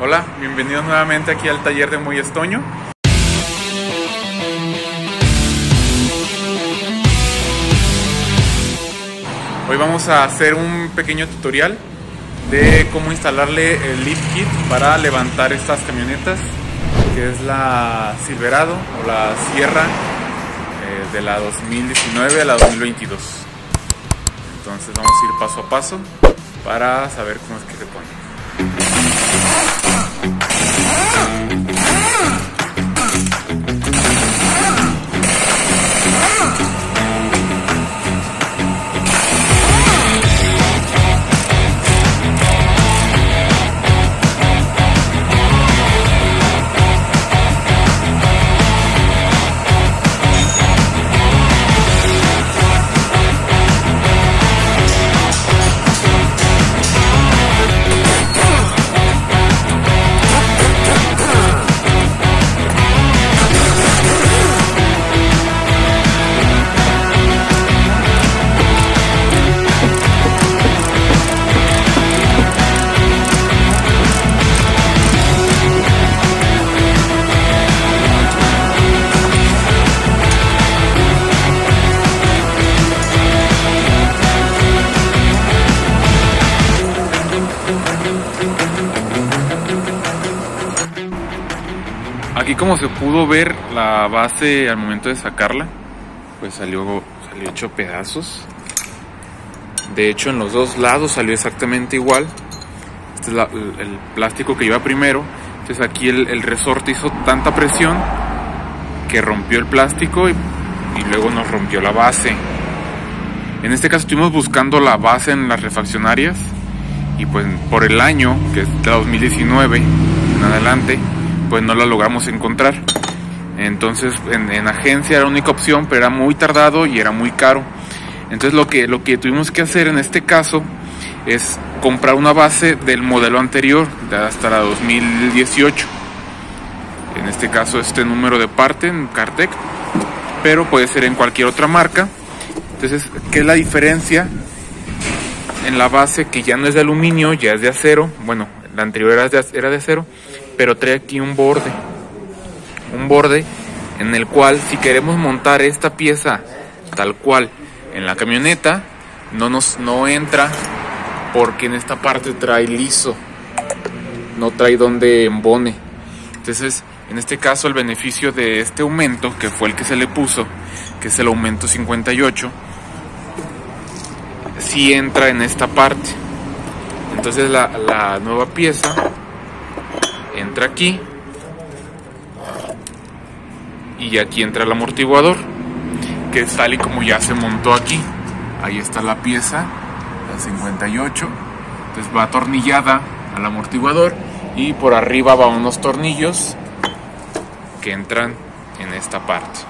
Hola, bienvenidos nuevamente aquí al taller de Muy Estoño. Hoy vamos a hacer un pequeño tutorial de cómo instalarle el lift kit para levantar estas camionetas, que es la Silverado o la Sierra de la 2019 a la 2022. Entonces vamos a ir paso a paso para saber cómo es que se pone. Aquí, como se pudo ver, la base al momento de sacarla pues salió hecho pedazos. De hecho, en los dos lados salió exactamente igual. Este es el plástico que iba primero. Entonces aquí el resorte hizo tanta presión que rompió el plástico y luego nos rompió la base. En este caso estuvimos buscando la base en las refaccionarias y pues por el año, que es de 2019 en adelante, pues no la logramos encontrar. Entonces en agencia era la única opción, pero era muy tardado y era muy caro. Entonces lo que tuvimos que hacer en este caso es comprar una base del modelo anterior, hasta la 2018. En este caso este número de parte en Cartec, pero puede ser en cualquier otra marca. Entonces, ¿qué es la diferencia? En la base, que ya no es de aluminio, ya es de acero. Bueno, la anterior era de acero, pero trae aquí un borde en el cual, si queremos montar esta pieza tal cual en la camioneta, no entra, porque en esta parte trae liso, no trae donde embone. Entonces, en este caso, el beneficio de este aumento, que fue el que se le puso, que es el aumento 58, sí entra en esta parte. Entonces la nueva pieza entra aquí y aquí entra el amortiguador, que es tal y como ya se montó aquí. Ahí está la pieza, la 58. Entonces va atornillada al amortiguador y por arriba va unos tornillos que entran en esta parte.